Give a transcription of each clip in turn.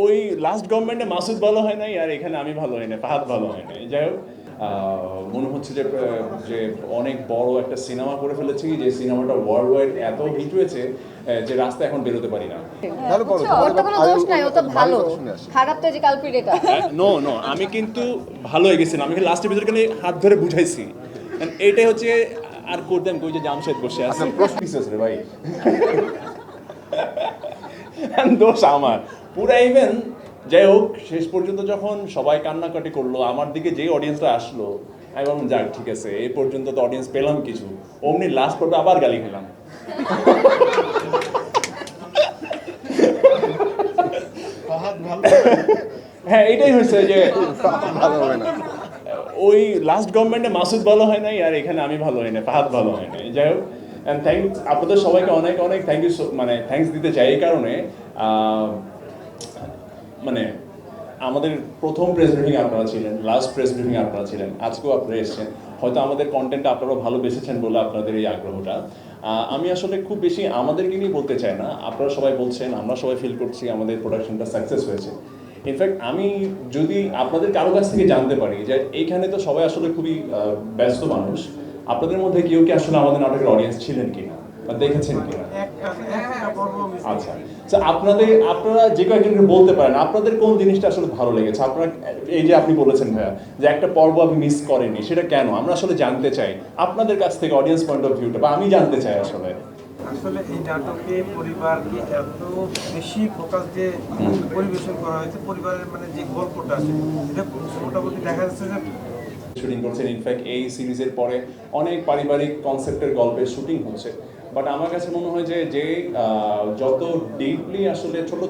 ওই লাস্ট গভর্নমেন্টে মাসুদ ভালো হয় নাই, আর এখানে আমি ভালো হয় না, ফাহাদ ভালো হয় নাই। যাই হোক, মনে হচ্ছে যে অনেক বড় একটা সিনেমা করে ফেলেছি, যে সিনেমাটা ওয়ার্ল্ড ওয়াইড এত হিট হয়েছে যে রাস্তা এখন বেরোতে পারি না। ওর তো কোনো দোষ নাই, ও তো ভালো, খারাপ তো যে কালপ্রিট এটা। নো নো, আমি কিন্তু ভালো হয়ে গেছিলাম, আমি লাস্ট এপিসোড খালি হাত ধরে বুঝাইছি। And এইটাই হচ্ছে, আর করতাম কই যে জামশেদ বসে আছে প্রশ্ন রে ভাই। And দোষ আমার পুরা ইভেন। যাই হোক, শেষ পর্যন্ত যখন সবাই কান্নাকাটি করলো, আমার দিকে যেই অডিয়েন্সটা আসলো, আমি বললাম যাক ঠিক আছে, এই পর্যন্ত তো অডিয়েন্স পেলাম কিছু। অমনি লাস্ট পর্বে আবার গালি খেলাম। হ্যাঁ, এটাই হয়েছে যে ভালো হবে না। ওই লাস্ট গভর্নমেন্টে মাসুদ ভালো হয় নাই, আর এখানে আমি ভালো হয় না, ফাহাদ ভালো হয় নাই। যাই হোক, অ্যান্ড থ্যাংকস আপনাদের সবাইকে অনেক অনেক থ্যাংক ইউ, মানে থ্যাংকস দিতে চাই এই কারণে, মানে আমাদের প্রথম প্রেস ব্রিফিং আপনারা ছিলেন, লাস্ট প্রেস ব্রিফিং আপনারা ছিলেন, আজকেও আপনারা এসেছেন। হয়তো আমাদের কন্টেন্ট আপনারা ভালোবেসেছেন বলে আপনাদের এই আগ্রহটা। আমি আসলে খুব বেশি আমাদেরকে নিয়ে বলতে চাই না, আপনারা সবাই বলছেন, আমরা সবাই ফিল করছি আমাদের প্রোডাকশনটা সাকসেস হয়েছে। ইনফ্যাক্ট আমি যদি আপনাদের কারো কাছ থেকে জানতে পারি যে এইখানে তো সবাই আসলে খুবই ব্যস্ত মানুষ, আপনাদের মধ্যে কেউ কি আসলে আমাদের নাটকের অডিয়েন্স ছিলেন কিনা বা দেখেছেন কিনা? আচ্ছা, তো আপনারা যে কয়েকজনকে বলতে পারেন আপনাদের কোন জিনিসটা আসলে ভালো লেগেছে। আপনারা এই যে আপনি বলেছেন ভাইয়া যে একটা পর্ব আপনি মিস করেননি, সেটা কেন? আমরা আসলে জানতে চাই আপনাদের কাছ থেকে, অডিয়েন্স পয়েন্ট অফ ভিউটা, বা আমি জানতে চাই আসলে এই নাটকে পরিবারকে এত বেশি ফোকাস দিয়ে পরিবেশন করা হয়েছে, পরিবারের মানে যে গল্পটা আছে এটা মোটামুটি দেখা যাচ্ছে যে শুটিং করছেন। ইনফ্যাক্ট এই সিরিজের পরে অনেক পারিবারিক কনসেপ্টের গল্পের শুটিং হচ্ছে। বাট আমার কাছে মনে হয় যে যত ডিপলি আসলে ছোট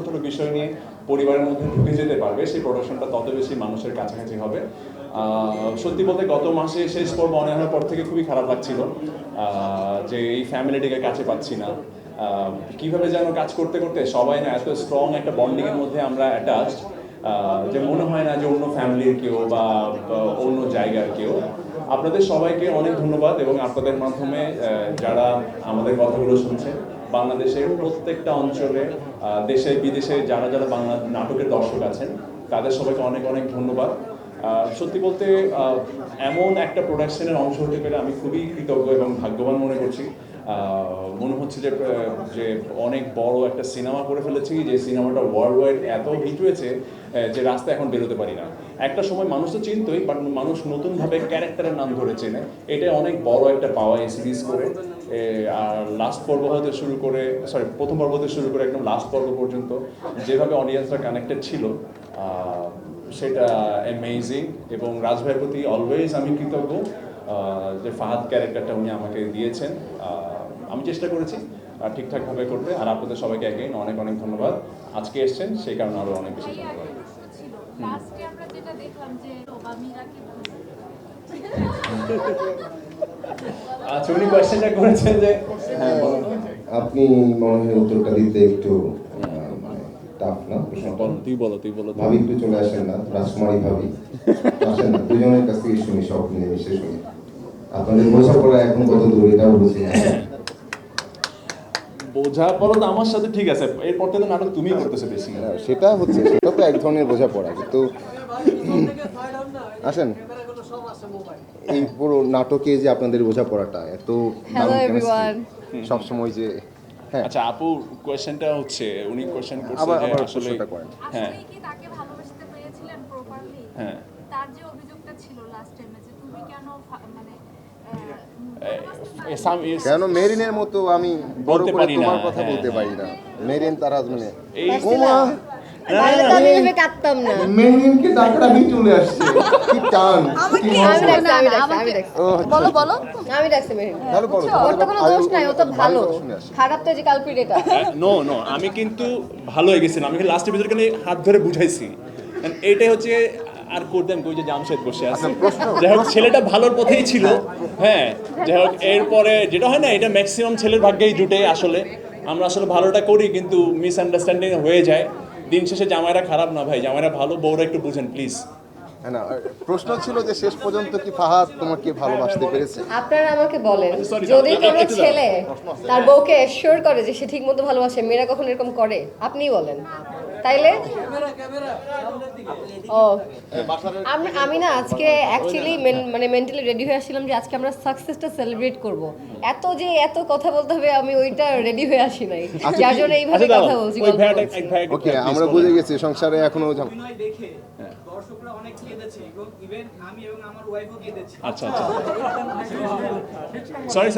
ছোট বিষয় নিয়ে পরিবারের মধ্যে ঢুকে যেতে পারবে, সেই প্রোডাকশনটা তত বেশি মানুষের কাছাকাছি হবে। সত্যি বলতে গত মাসে শেষ পর্ব অনেক পর থেকে খুবই খারাপ লাগছিল যে এই ফ্যামিলিটিকে কাছে পাচ্ছি না। কিভাবে যেন কাজ করতে করতে সবাই না এত স্ট্রং একটা বন্ডিংয়ের মধ্যে আমরা অ্যাটাচড, যে মনে হয় না যে অন্য ফ্যামিলির কেউ বা অন্য জায়গার কেউ। আপনাদের সবাইকে অনেক ধন্যবাদ, এবং আপনাদের মাধ্যমে যারা আমাদের কথাগুলো শুনছেন, বাংলাদেশের প্রত্যেকটা অঞ্চলে, দেশে বিদেশে যারা যারা বাংলা নাটকের দর্শক আছেন, তাদের সবাইকে অনেক অনেক ধন্যবাদ। সত্যি বলতে এমন একটা প্রোডাকশনের অংশ হতে পেরে আমি খুবই কৃতজ্ঞ এবং ভাগ্যবান মনে করছি। মনে হচ্ছে যে অনেক বড় একটা সিনেমা করে ফেলেছি, যে সিনেমাটা ওয়ার্ল্ড ওয়াইড এত হিট হয়েছে যে রাস্তা এখন বেরোতে পারি না। একটা সময় মানুষ তো চিনতই, বাট মানুষ নতুনভাবে ক্যারেক্টারের নাম ধরে চেনে। এটা অনেক বড় একটা পাওয়া এই সিরিজ করে। আর লাস্ট পর্ব হতে শুরু করে, প্রথম পর্ব হতে শুরু করে একদম লাস্ট পর্ব পর্যন্ত যেভাবে অডিয়েন্সরা কানেক্টেড ছিল, সেটা অ্যামেজিং। এবং রাজ ভাইয়ের প্রতি অলওয়েজ আমি কৃতজ্ঞ, যে ফাহাদ ক্যারেক্টারটা উনি আমাকে দিয়েছেন। আমি চেষ্টা করেছি ঠিকঠাকভাবে করতে। আর আপনাদের সবাইকে অ্যাগেইন অনেক অনেক ধন্যবাদ। আজকে এসছেন সেই কারণে আরও অনেক বেশি ধন্যবাদ। আচ্ছা, উনি কোয়েশ্চেনটা করেছেন যে হ্যাঁ বলুন। আপনি মনে হয় উত্তরটা দিতে একটু টাফ না প্রশ্নটা? তুই বলো ভাবি একটু চলে আসেন না, রাজকুমারী ভাবি আসেন না, দুজনের কাছ থেকে শুনি, সব মিলেমিশে শুনি। আপনাদের বোঝাপড়া এখন কত দূর এটাও বুঝি না। বোঝাপড়া তো আমার সাথে ঠিক আছে, এরপর থেকে নাটক তুমি করতেছো বেশি। সেটা হচ্ছে, সেটা তো এক ধরনের বোঝাপড়া, কিন্তু আসেন এই পুরো নাটকে যে আপনাদের বোঝাপড়াটা এত সবসময় যে হ্যাঁ। আচ্ছা আপু, কোয়েশ্চেনটা হচ্ছে উনি কোয়েশ্চেন করছে আবার যে আবার আসলে প্রশ্নটা করেন। হ্যাঁ আসলে কি তাকে ভালোবাসতে পেরেছিলেন প্রপারলি? হ্যাঁ, তার যে অভিযোগটা ছিল লাস্ট টাইমে যে তুমি কেন মানে কেন মেরিনের মতো আমি বড় বলতে করে পারি না, তোমার কথা হ্যাঁ, বলতে পারি না। মেরিন তার হাজবেন্ডে এই ওমা তাহলে তো আমি এভাবে কাঁদতাম না। মেরিনকে ডাকটা আমি চলে আসছে, কি টান কি আমি মজা। ডাকছি। ও, বলো আমি ডাকছি মেরিন। তাহলে বলো, ওর তো কোনো দোষ নাই, ও তো ভালো, শুনে আসি। খারাপ তো যে কালপ্রিট এটা। নো নো, আমি কিন্তু ভালো হয়ে গেছিলাম, আমি লাস্ট এপিসোড খালি হাত ধরে বুঝাইছি। And এইটাই হচ্ছে, আর করতাম কই যে জামশেদ বসে আছে। যাই হোক, ছেলেটা ভালোর পথেই ছিল। হ্যাঁ, যাই হোক, এরপরে যেটা হয় না, এটা ম্যাক্সিমাম ছেলের ভাগ্যেই জুটে। আসলে আমরা আসলে ভালোটা করি, কিন্তু মিসআন্ডারস্ট্যান্ডিং হয়ে যায়। দিন শেষে জামাইরা খারাপ না ভাই, জামাইরা ভালো, বউরা একটু বুঝেন প্লিজ। না, প্রশ্ন ছিল যে শেষ পর্যন্ত কি ফাহাদ তোমাকে ভালোবাসতে পেরেছে? আপনারা আমাকে বলেন, আচ্ছা, sorry, যদি কোনো একটু দাঁড়াও। ছেলে তার বউকে এশিওর করে যে সে ঠিকমতো ভালোবাসে, মেয়েরা কখন এরকম করে? আপনিই বলেন। তাইলে ও আমি না আজকে অ্যাকচুয়ালি মানে মেন্টালি রেডি হয়ে আসছিলাম যে আজকে আমরা সাকসেসটা সেলিব্রেট করব। এত কথা বলতে হবে আমি ওইটা রেডি হয়ে আসি নাই, যার জন্য এইভাবে কথা বলছি। ওকে, আমরা বুঝে গেছি সংসারে এখনো অভিনয় দেখে দর্শকরা অনেক কেঁদেছে এবং ইভেন আমি এবং আমার ওয়াইফও কেঁদেছি। আচ্ছা সরি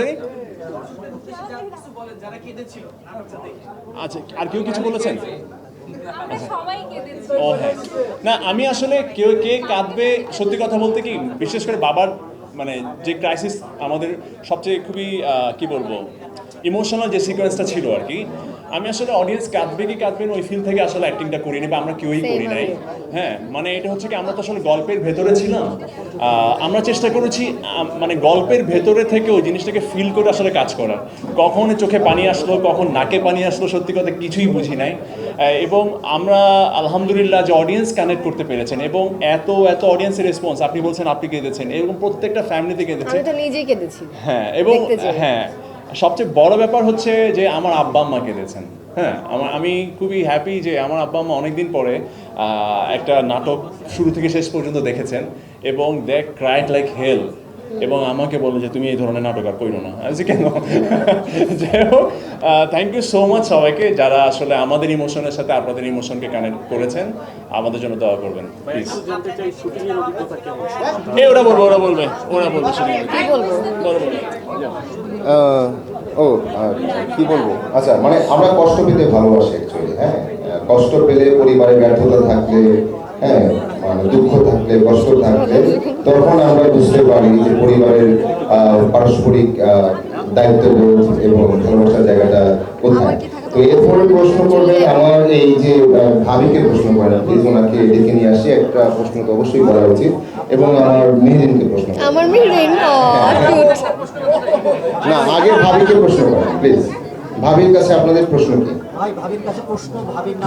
যারা কিছু বলেন যারা কেঁদেছিল নাটকটা দেখে। আচ্ছা, আর কেউ কিছু বলেছেন? আমরা সবাই কেঁদেছি। ও হ্যাঁ, না আমি আসলে কে কাঁদবে, সত্যি কথা বলতে কি বিশেষ করে বাবার মানে যে ক্রাইসিস আমাদের সবচেয়ে খুবই কি বলবো ইমোশনাল যে সিকোয়েন্সটা ছিল আর কি, আমি আসলে অডিয়েন্স কাঁদবে কি কাঁদবে না ওই ফিল থেকে আসলে অ্যাক্টিংটা করিনি বা আমরা কেউই করি নাই। হ্যাঁ, মানে এটা হচ্ছে কি আমরা তো আসলে গল্পের ভেতরে ছিলাম, আমরা চেষ্টা করেছি মানে গল্পের ভেতরে থেকে ওই জিনিসটাকে ফিল করে আসলে কাজ করার। কখন চোখে পানি আসলো, কখন নাকে পানি আসলো, সত্যি কথা কিছুই বুঝি নাই। এবং আমরা আলহামদুলিল্লাহ যে অডিয়েন্স কানেক্ট করতে পেরেছেন এবং এত অডিয়েন্সের রেসপন্স, আপনি বলছেন আপনি কেঁদেছেন, এরকম প্রত্যেকটা ফ্যামিলিতে কেঁদেছে। আমি তো নিজেই কেঁদেছি। হ্যাঁ, এবং হ্যাঁ সবচেয়ে বড় ব্যাপার হচ্ছে যে আমার আব্বা আম্মা কেঁদেছেন। হ্যাঁ, আমি খুবই হ্যাপি যে আমার আব্বা আম্মা অনেকদিন পরে একটা নাটক শুরু থেকে শেষ পর্যন্ত দেখেছেন এবং দে ক্রাইড লাইক হেল এবং আমাকে বলে যে তুমি এই ধরনের নাটক আর করো না। আজ কেন, যাই হোক থ্যাংক ইউ সো মাচ সবাইকে যারা আসলে আমাদের ইমোশনের সাথে আপনাদের ইমোশনকে কানেক্ট করেছেন। আমাদের জন্য দোয়া করবেন প্লিজ। ওরা বলবে কি বলবো? কি বলবো, আচ্ছা মানে আমরা কষ্ট পেতে ভালোবাসি অ্যাকচুয়ালি। হ্যাঁ, কষ্ট পেলে, পরিবারে ব্যর্থতা থাকলে, হ্যাঁ মানে দুঃখ থাকলে, কষ্ট থাকলে, তখন আমরা বুঝতে পারি যে পরিবারের পারস্পরিক দায়িত্ববোধ এবং ভালোবাসার জায়গাটা কোথায়। তো এরপরে প্রশ্ন করবেন আমার এই যে ভাবিকে প্রশ্ন করেন, প্লিজ ওনাকে ডেকে নিয়ে আসি। একটা প্রশ্ন তো অবশ্যই করা উচিত এবং আমার মেহেদিনকে প্রশ্ন করেন। আমার মেহেদিন না, আগে ভাবিকে প্রশ্ন করেন প্লিজ। ভাবির কাছে আপনাদের প্রশ্ন কি? ভাবির কাছে প্রশ্ন, ভাবির